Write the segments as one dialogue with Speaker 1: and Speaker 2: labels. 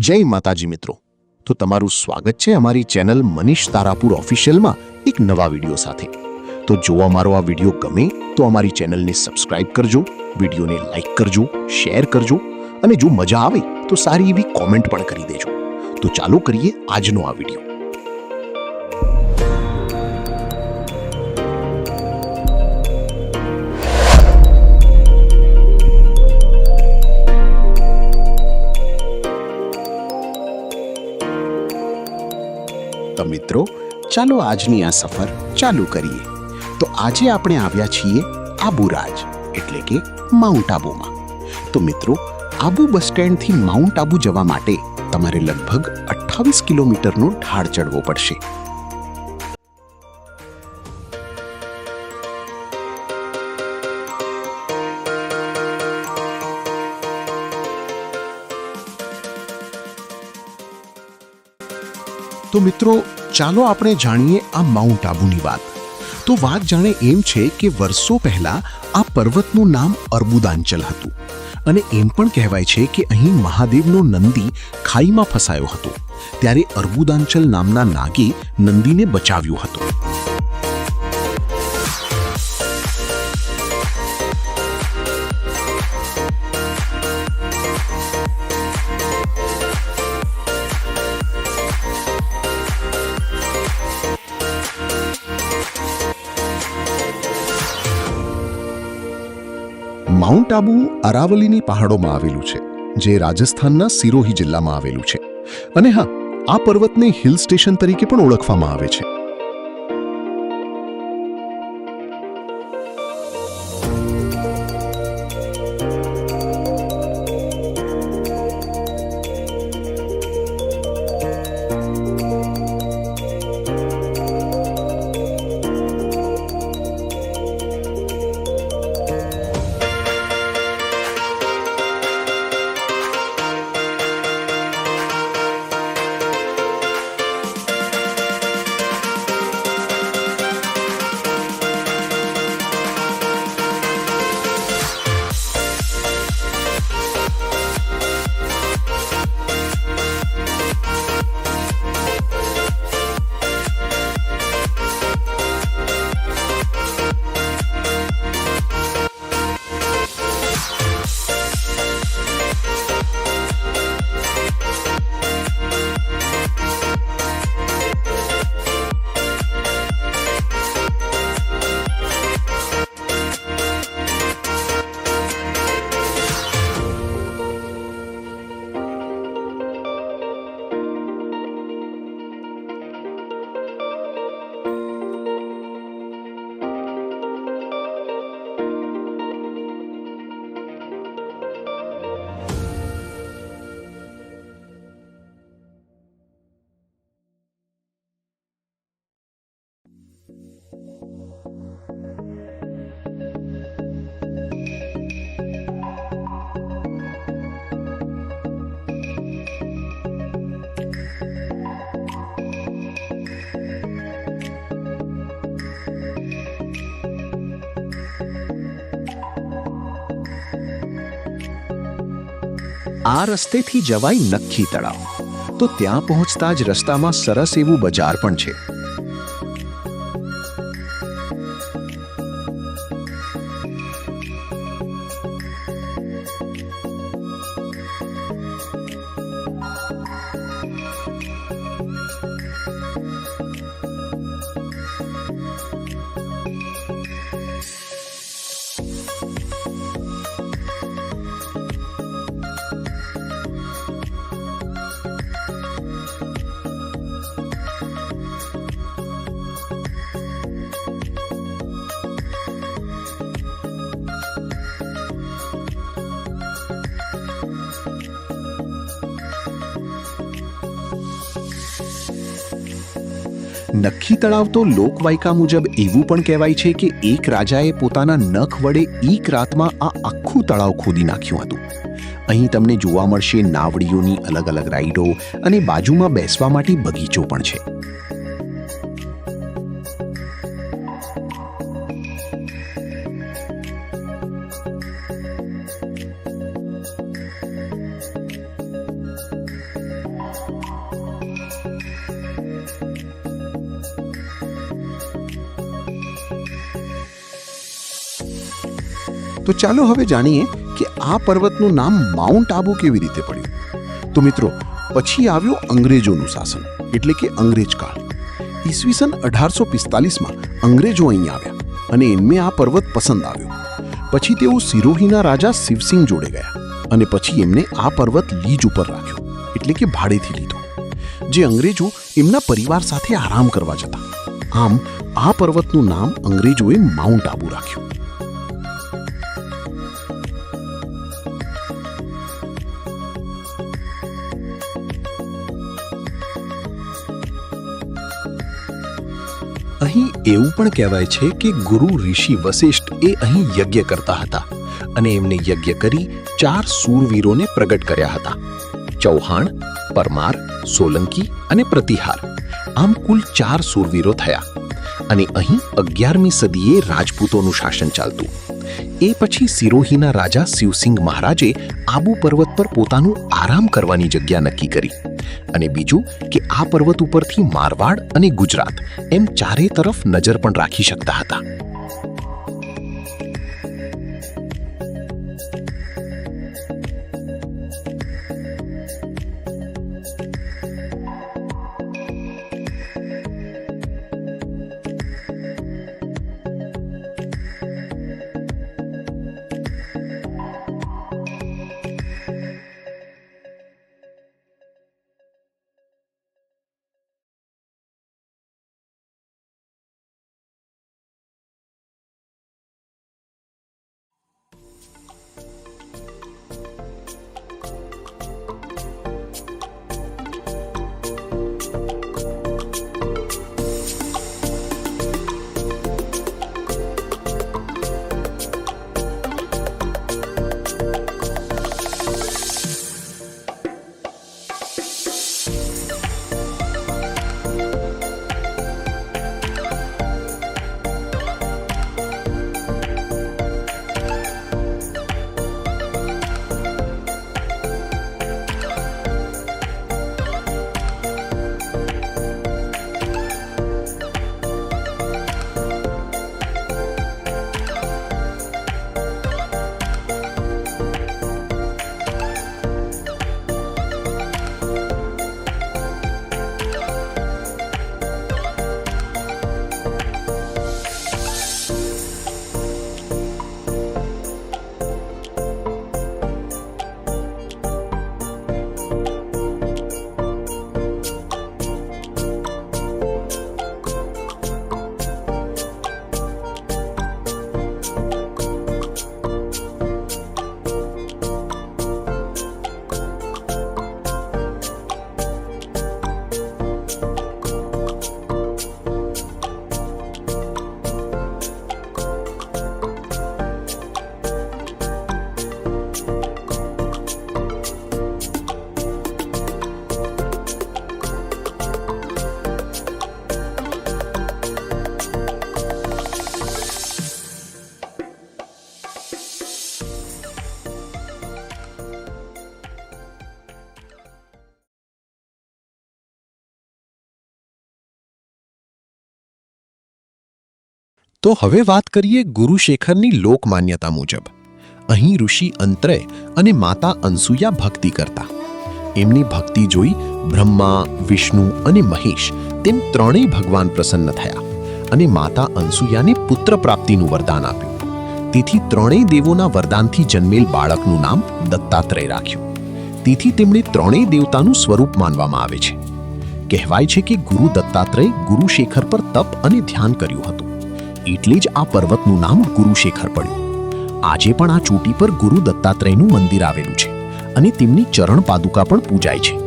Speaker 1: જય માતાજી મિત્રો, તો તમારું સ્વાગત છે અમારી ચેનલ મનીષ તારાપુર ઓફિશિયલમાં એક નવા વિડીયો સાથે। તો જો અમારો આ વિડીયો ગમે તો અમારી ચેનલને સબસ્ક્રાઇબ કરજો, વિડીયોને લાઈક કરજો, શેર કરજો અને જો મજા આવે તો સારી એવી કોમેન્ટ પણ કરી દેજો। તો ચાલો કરીએ આજનો આ વિડીયો। તો મિત્રો ચાલો આજની આ સફર ચાલુ કરીએ। તો આજે આપણે આવ્યા છીએ આબુરાજ એટલે કે માઉન્ટ આબુમાં। તો મિત્રો આબુ બસ સ્ટેન્ડથી માઉન્ટ આબુ જવા માટે તમારે લગભગ 28 કિલોમીટરનો ઢાળ ચડવો પડશે। તો મિત્રો ચાલો આપણે જાણીએ આ માઉન્ટ આબુની વાત। તો વાત જાણે એમ છે કે વર્ષો પહેલા આ પર્વતનું નામ અર્બુદાંચલ હતું અને એમ પણ કહેવાય છે કે અહીં મહાદેવનો નંદી ખાઈમાં ફસાયો હતો, ત્યારે અર્બુદાંચલ નામના નાગે નંદીને બચાવ્યો હતો। માઉન્ટ આબુ અરાવલીની પહાડોમાં આવેલું છે, જે રાજસ્થાનના સિરોહી જિલ્લામાં આવેલું છે। અને હા, આ પર્વતને હિલ સ્ટેશન તરીકે પણ ઓળખવામાં આવે છે। આ રસ્તેથી જવાય નખ્ખી તળાવ। તો ત્યાં પહોંચતા જ રસ્તામાં સરસ એવું બજાર પણ છે। નખ્ખી તળાવ તો લોકવાયકા મુજબ એવું પણ કહેવાય છે કે એક રાજાએ પોતાના નખ વડે એક રાતમાં આ આખું તળાવ ખોદી નાખ્યું હતું। અહીં તમને જોવા મળશે નાવડીઓની અલગ અલગ રાઈડો અને બાજુમાં બેસવા માટે બગીચો પણ છે। તો ચાલો હવે જાણીએ કે આ પર્વતનું નામ માઉન્ટ આબુ કેવી રીતે પડ્યું. તો મિત્રો, પછી આવ્યો અંગ્રેજોનું શાસન એટલે કે અંગ્રેજ કાળ. ઈસવીસન 1845માં અંગ્રેજો અહીં આવ્યા અને એમને આ પર્વત પસંદ આવ્યો. પછી તેઓ સિરોહીના રાજા શિવસિંહ જોડે ગયા અને પછી એમને આ પર્વત લીજ ઉપર રાખ્યો એટલે કે ભાડેથી લીધો, જે અંગ્રેજો એમના પરિવાર સાથે આરામ કરવા જતા. આમ આ પર્વતનું નામ અંગ્રેજોએ માઉન્ટ આબુ રાખ્યું. અહીં એવું પણ કહેવાય છે કે ગુરુ ઋષિ વશિષ્ઠ એ અહીં યજ્ઞ કરતા હતા અને એમને યજ્ઞ કરી 4 શૂરવીરોને પ્રગટ કર્યા હતા: ચૌહાણ, પરમાર, સોલંકી અને પ્રતિહાર. આમ કુલ 4 શૂરવીરો થયા. અને અહીં 11મી સદીએ રાજપૂતોનું શાસન ચાલતું. એ પછી સિરોહીના રાજા શિવસિંહ મહારાજે આબુ પર્વત પર પોતાનું આરામ કરવાની જગ્યા નક્કી કરી. અને બીજું કે આ પર્વત ઉપરથી મારવાડ અને ગુજરાત એમ ચારે તરફ નજર પણ રાખી શકતા હતા. તો હવે વાત કરીએ ગુરુશેખરની લોકમાન્યતા મુજબ. અહીં ઋષિ અંત્રેય અને માતા અનસુયા ભક્તિ કરતા. એમની ભક્તિ જોઈ બ્રહ્મા, વિષ્ણુ અને મહેશ તેમ ત્રણેય ભગવાન પ્રસન્ન થયા અને માતા અનસુયાને પુત્ર પ્રાપ્તિનું વરદાન આપ્યું. તેથી ત્રણેય દેવોના વરદાનથી જન્મેલ બાળકનું નામ દત્તાત્રેય રાખ્યું. તેથી તેમણે ત્રણેય દેવતાનું સ્વરૂપ માનવામાં આવે છે. કહેવાય છે કે ગુરુ દત્તાત્રેય ગુરુશેખર પર તપ અને ધ્યાન કર્યું હતું. એટલે જ આ પર્વતનું નામ ગુરુશેખર પડ્યું. આજે પણ આ ચોટી પર ગુરુ દત્તાત્રેયનું મંદિર આવેલું છે અને તેમની ચરણ પાદુકા પણ પૂજાય છે.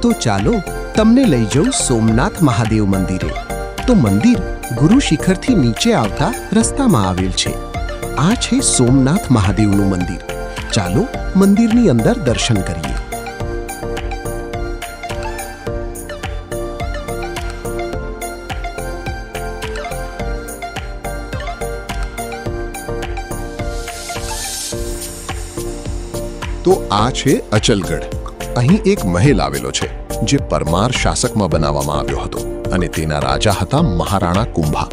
Speaker 2: તો ચાલો તમને લઈ જાઉં સોમનાથ મહાદેવ મંદિરે. તો મંદિર ગુરુ શિખરથી નીચે આવતા રસ્તામાં આવેલ છે. આ છે સોમનાથ મહાદેવનું મંદિર. ચાલો મંદિરની અંદર દર્શન કરીએ.
Speaker 1: તો આ છે અચલગઢ. અહીં એક મહેલ આવેલો છે જે પરમાર શાસકમાં બનાવવામાં આવ્યો હતો અને તેના રાજા હતા મહારાણા કુંભા.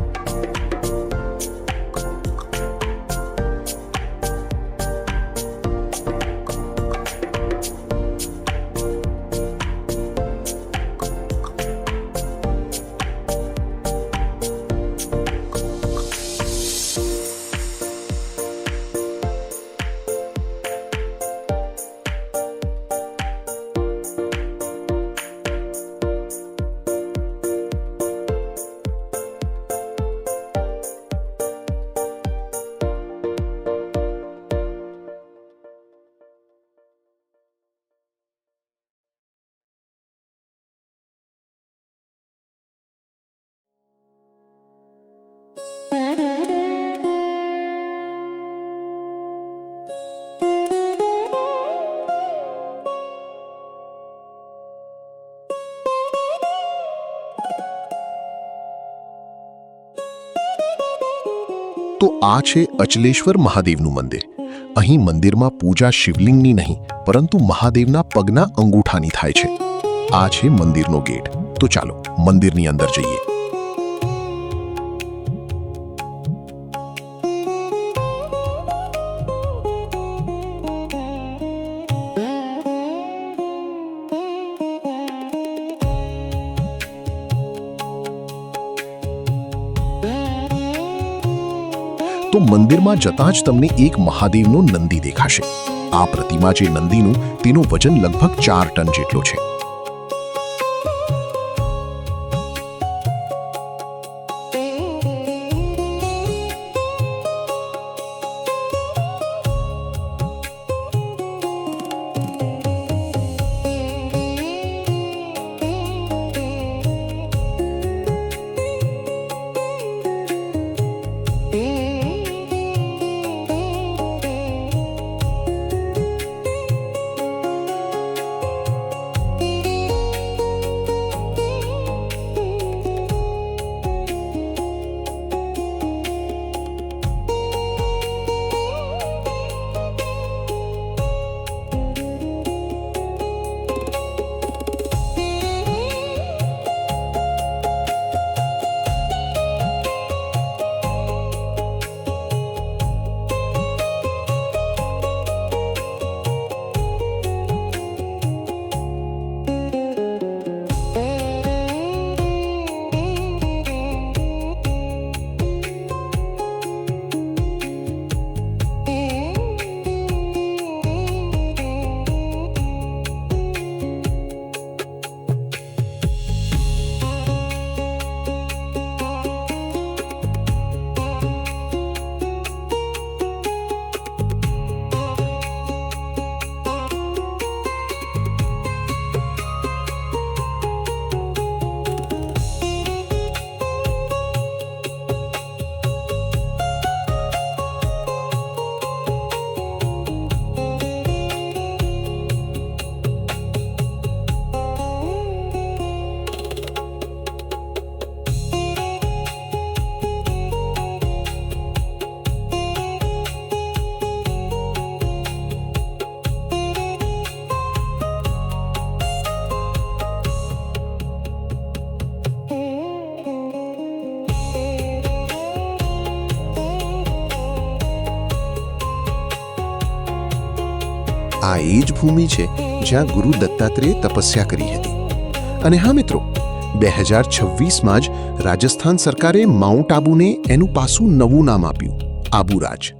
Speaker 1: તો આ છે અચલેશ્વર મહાદેવનું મંદિર. અહીં મંદિરમાં પૂજા શિવલિંગની નહીં પરંતુ મહાદેવના પગના અંગૂઠાની થાય છે. આ છે મંદિરનો ગેટ. તો ચાલો મંદિરની અંદર જઈએ. તો મંદિરમાં જતાં જ તમને એક મહાદેવનો નંદી દેખાશે. આ પ્રતિમા જે નંદીનું તેનું વજન લગભગ 4 ટન જેટલો છે. આ એ જ ભૂમિ છે જ્યાં ગુરુ દત્તાત્રેય તપસ્યા કરી હતી. અને હા મિત્રો, 2026માં જ રાજસ્થાન સરકારે માઉન્ટ આબુને એનું પાછું નવું નામ આપ્યું, આબુરાજ.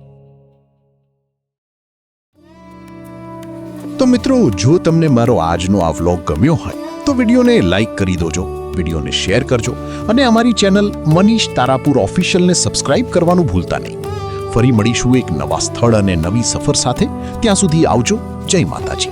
Speaker 1: તો મિત્રો, જો તમને મારો આજનો આ વ્લોગ ગમ્યો હોય તો વિડીયોને લાઈક કરી દોજો, વિડીયોને શેર કરજો અને અમારી ચેનલ મનીષ તારાપુર ઓફિશિયલને સબસ્ક્રાઇબ કરવાનું ભૂલતા નહીં. ફરી મળીશું એક નવા સ્થળ અને નવી સફર સાથે. ત્યાં સુધી આવજો. જય માતાજી.